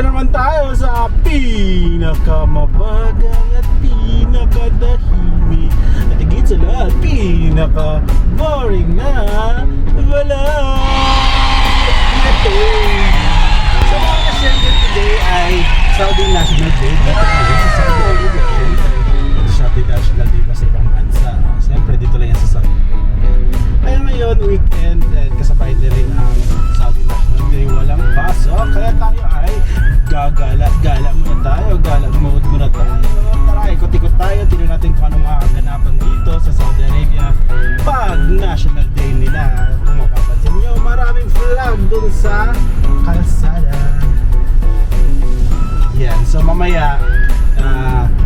naman tayo sa pinakamabagay at pinakatahimik at higit sa lahat, pinaka-boring na vlog. Ito. So mga ka-sender, today ay Saudi National Day. Dito tayo sa Saudi Arabia. Siyempre, Saudi National Day pa sa ibang bansa. Siyempre, dito lang yan sa Saudi Arabia. Kaya ngayon, weekend, and kasabay din rin ang Saudi National Day. Walang pasok. Kaya tayo ay gagala muna tayo. Gala mode muna tayo. Tara, ikot-ikot tayo. Tingnan natin kung anong makakaganapan dito sa Saudi Arabia pag National Day nila. Kung mapapansin nyo, maraming flag dun sa kalsada. Yan, so mamaya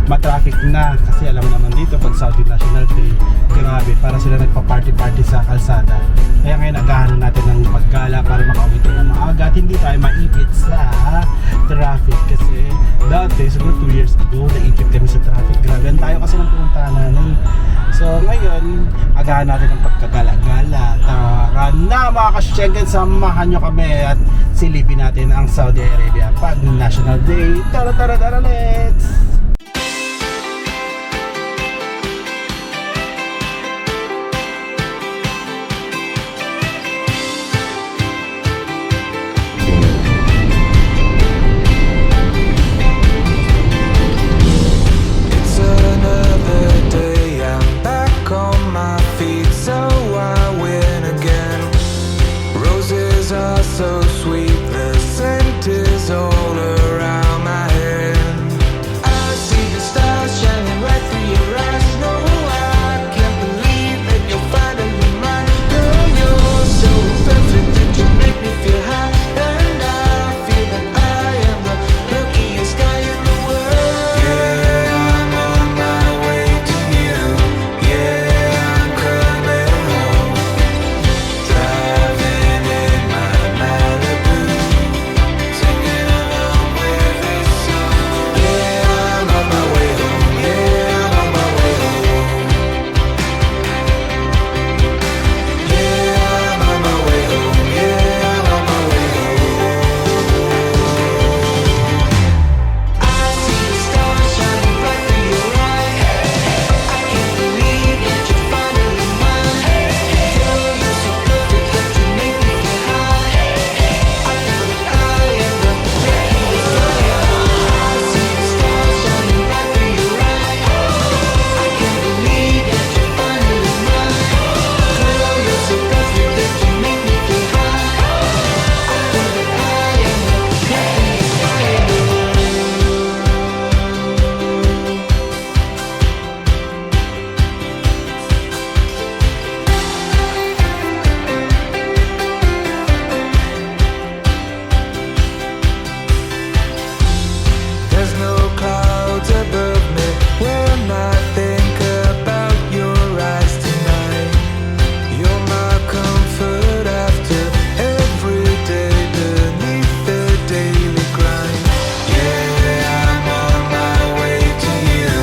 matraffic na kasi alam mo naman dito pag Saudi National Day, grabe, para sila nagpa-party-party sa kalsada. Kaya ngayon agahan natin ng paggala para makauwi tayo ng maaga at hindi tayo maipit sa traffic kasi dati, siguro 2 years ago, naipit kami sa traffic. Grabe, tayo kasi ng pumuntahan namin. So ngayon, agahan natin ng pagkagala-gala. Tara na mga ka-Schengen, samahan nyo kami at silipin natin ang Saudi Arabia pag National Day. Tara, let's! So sweet, the scent is all around my head. I see the stars shining right through your eyes. No, I can't believe that you're finally mine. Girl, you're so perfect that you make me feel high. And I feel that I am the luckiest guy in the world. Yeah, I'm on my way to you. Yeah, I'm coming home. Driving in my Malibu, singing along with this song. Yeah, I'm on my way home. Yeah, I'm on my way home. Yeah, I'm on my way home. Yeah, I'm on my way home. I see the stars shining bright through your eyes. I can't believe that you're finally mine. Girl, you're so perfect that you make me feel high. I feel that I am the luckiest guy. I see the stars shining bright through your eyes. I can't believe that you're finally mine. Girl, you're so perfect that you make me feel high. I feel that I am the luckiest guy in the world. There's no clouds above me when I think about your eyes tonight. You're my comfort after every day beneath the daily grind. Yeah, I'm on my way to you.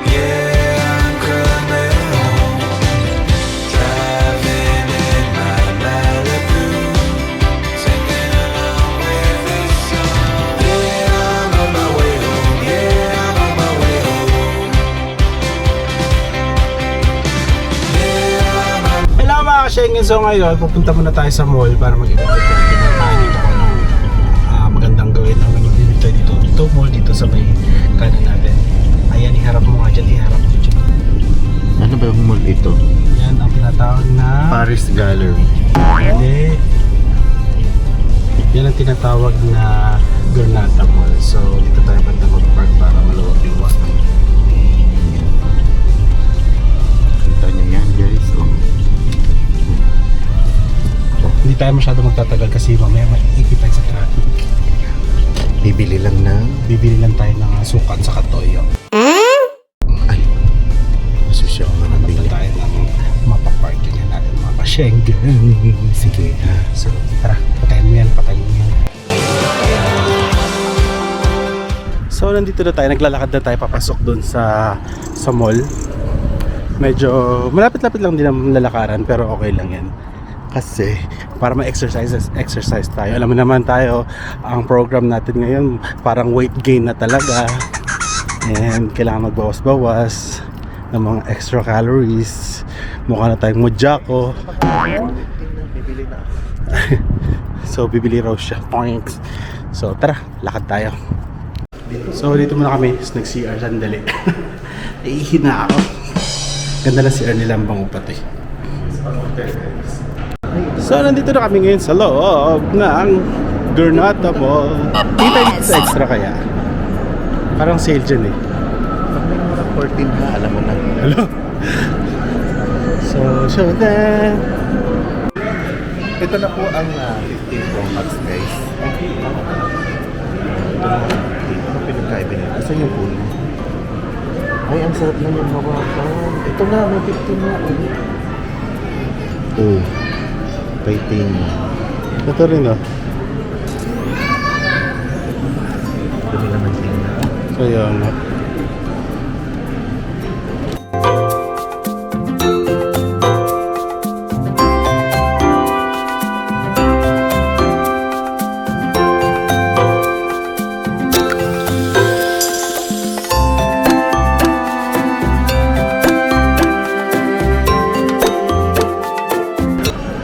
Yeah, I'm coming home. Driving in my Malibu, singing along with this song. Yeah, I'm on my way home. Yeah, I'm on my way home. Yeah, I'm on. Hello mga ka-Schengen, so ngayon pupunta muna tayo sa mall para mag-ikot-ikot. Tingnan tayo dito kung anong magandang gawin. Ang mag-ibig tayo dito mall, dito sa may kanan natin. Ayan, iharap mo nga dyan, iharap mo dyan. Ano ba yung mall ito? Yan ang tinatawag na Paris Gallery. Hindi. Yan ang tinatawag na Granada Mall. So dito tayo banda mag-park para maluwag-luwag. Kita niyo yan guys. Oh. Hindi tayo masyado magtatagal kasi mamaya maikipit tayo sa traffic. Bibili lang Bibili lang tayo ng sukat sa katoyo. ay, masusya ako na Bili bili. tayo ng mapaparking natin mga ka-Schengen. Sige ha. So tara, patayin mo yan. So nandito na tayo, naglalakad na tayo papasok doon sa mall. Medyo malapit-lapit lang din ang lalakaran pero okay lang yan. Kasi para exercise tayo. Alam mo naman tayo, ang program natin ngayon parang weight gain na talaga. And kailangan magbawas-bawas ng mga extra calories. Mukha na tayong mudyako. So bibili raw siya. Points. So tara, lakad tayo. So dito muna kami, nag-CR sandali. Ihina ako. Ganda na CR nila ang bango pati. So nandito na kami ngayon sa loob ng Granada Mall. Kita dito sa extra kaya. Parang sale dyan eh. Pag may mga 14 na, alam mo na. Hello? So, show them. Ito na po ang 15 Pro Max, guys. Ano pinagkaiba niya? Asan yung puno? Ay, ang sarap na yung hawakan. Ito na, may 15 na. Oh, titanium. Ito rin oh. Dumi naman din. So, yun.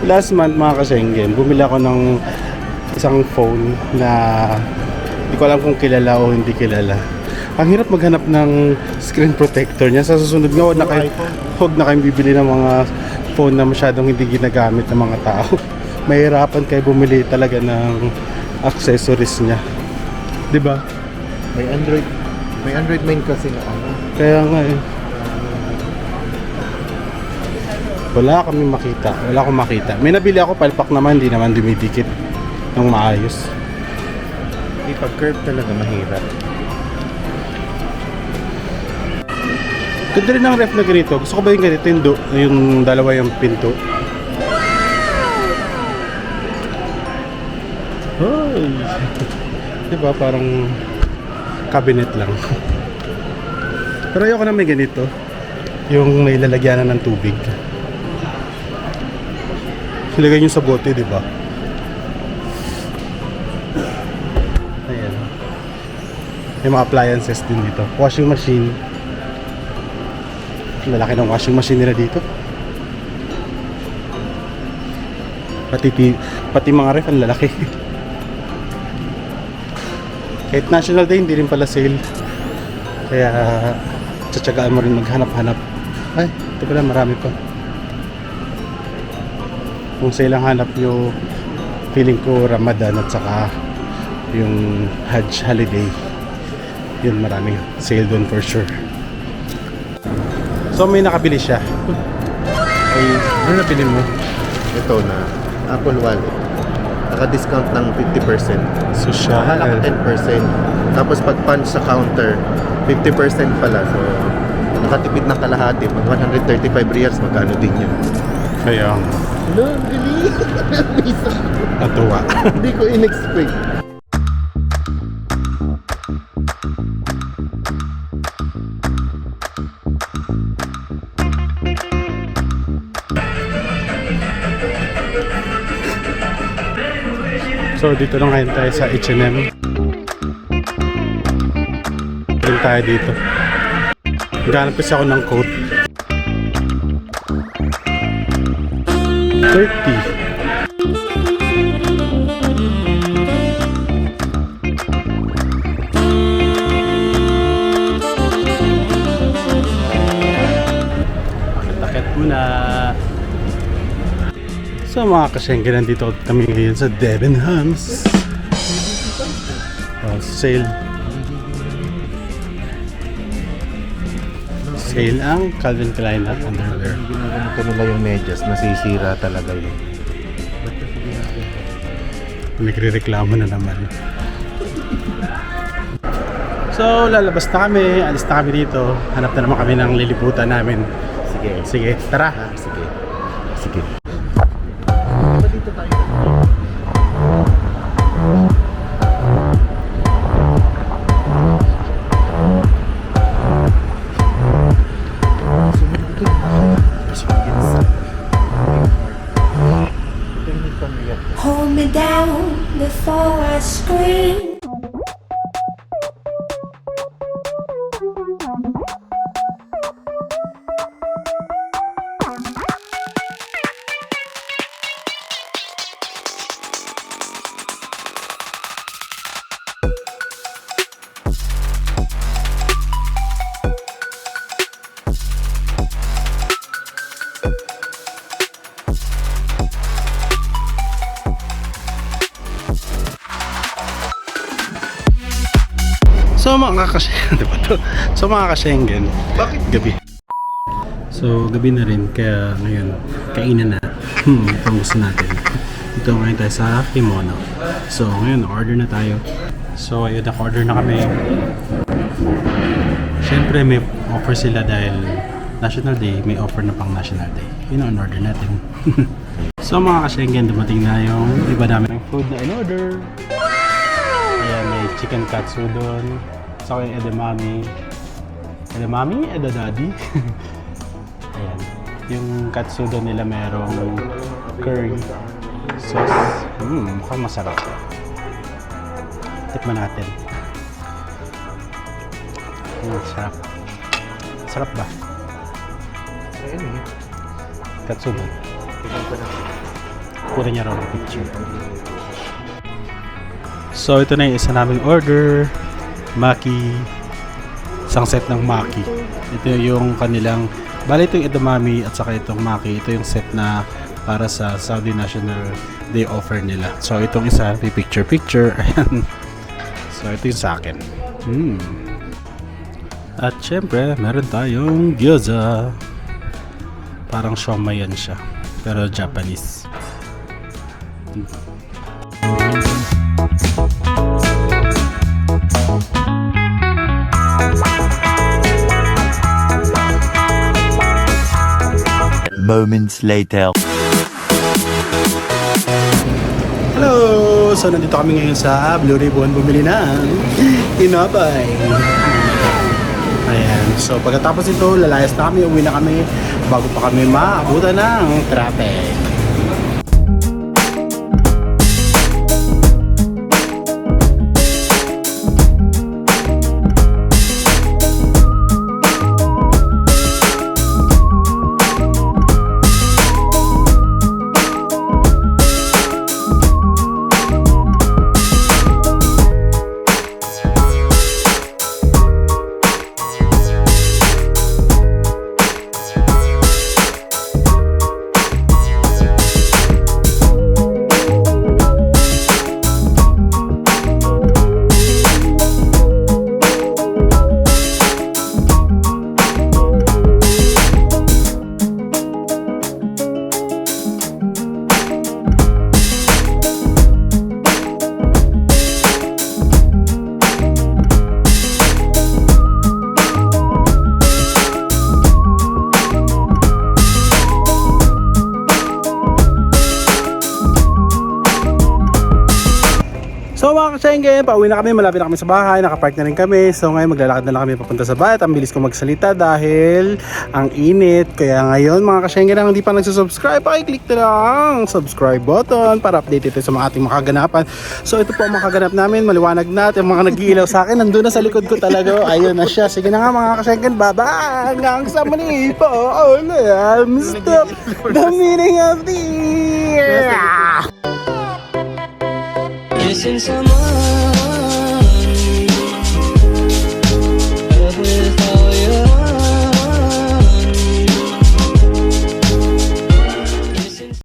Last month mga kasenggen, bumili ako ng isang phone na hindi ko alam kung kilala o hindi kilala. Ang hirap maghanap ng screen protector niya. Sa susunod nga, huwag na kayong bibili ng mga phone na masyadong hindi ginagamit ng mga tao. Mahirapan kayo bumili talaga ng accessories niya. 'Di ba? May Android main kasi na ano. Kaya nga eh. Wala kami makita. Wala akong makita. May nabili ako, palpak naman, hindi naman dumidikit ng maayos. Hindi, pag curve talaga mahirap. Ganda rin ang ref na ganito. Gusto ko ba yung ganito, yung dalawa yung pinto? Hoy! Diba parang cabinet lang. Pero ayoko na may ganito. Yung may lalagyanan ng tubig. Ilagay nyo sa bote, di ba? Ayan. May mga appliances din dito. Washing machine. Lalaki ng washing machine nila dito. Pati mga ref ang lalaki. Kahit National Day, hindi rin pala sale. Kaya tsatsagaan mo rin maghanap-hanap. Ay, ito pala, marami pa. Kung sale ang hanap nyo, feeling ko Ramadan at saka yung Hajj holiday, yun maraming sale doon for sure. So may nakabili siya. Ay, ano nabili mo? Ito na, Apple Wallet. Naka-discount ng 50%. Social. Bahala ka 10%. Tapos pag punch sa counter, 50% pala. So, nakatipid ng kalahati. Pag 135 riyals, magkano din yun? Kaya, No, really? natuwa. Hindi ko in-expect. So dito lang ngayon tayo sa H&M. Rin tayo dito. Naghanap kasi ako ng coat. 30. Takit muna. So mga kasengge, nandito kami ngayon sa Debenhams. Sale. Sale ang Calvin Klein at underwear. Ginagawa nila yung medyas, nasisira talaga yun. Nagre-reklamo na naman. So lalabas na kami, alis na kami dito. Hanap na naman kami ng liliputan namin. Sige. Sige, tara. Sige. Sige. Dito tayo. So mga ka-Schengen, diba to? So mga ka-Schengen, Bakit? gabi. So gabi na rin, kaya ngayon kainan na. Ito gusto natin. Ito ngayon tayo sa Kimono. So ngayon order na tayo. So ayun, naka-order na kami. Siyempre may offer sila dahil National Day, may offer na pang National Day. Yun ang order natin. So mga ka-Schengen, dumating na yung iba namin ng food na in-order. Ayan, may chicken katsudon, saka yung edamame. Edamame? Edadadi? Ayan. Yung katsudon nila merong curry sauce. Mukhang masarap. Tikman natin. Sarap. Sarap ba? Ayun eh. Katsudon. Tignan ko na. Kunin niya raw ng picture. So ito na yung isa naming order. Maki. Isang set ng Maki. Ito yung kanilang, bali ito yung edamame at saka itong Maki. Ito yung set na para sa Saudi National Day offer nila. So itong isa, picture. Ayan. So ito yung sa akin. At syempre, meron tayong gyoza. Parang siomai yan siya. Pero Japanese. Moments later. Hello! So nandito kami ngayon sa Blue Ribbon bumili ng tinapay. Ayan. So pagkatapos ito, lalayas na kami, uwi na kami bago pa kami maabutan ng traffic. So mga ka-Schengen, pauwi na kami, malapit na kami sa bahay, nakapark na rin kami. So ngayon maglalakad na lang kami papunta sa bahay at ang bilis ko magsalita dahil ang init. Kaya ngayon mga ka-Schengen, ang hindi pa nagsusubscribe, pakiclick na lang subscribe button para update ito sa mga ating makaganapan. So ito po ang makaganap namin, maliwanag na at yung mga nag-iilaw sa akin, nandun na sa likod ko talaga. Ayun na siya. Sige na nga mga ka-Schengen, bye-bye! Hanggang sa muli po ulit. Stop the meaning of the year! Missing someone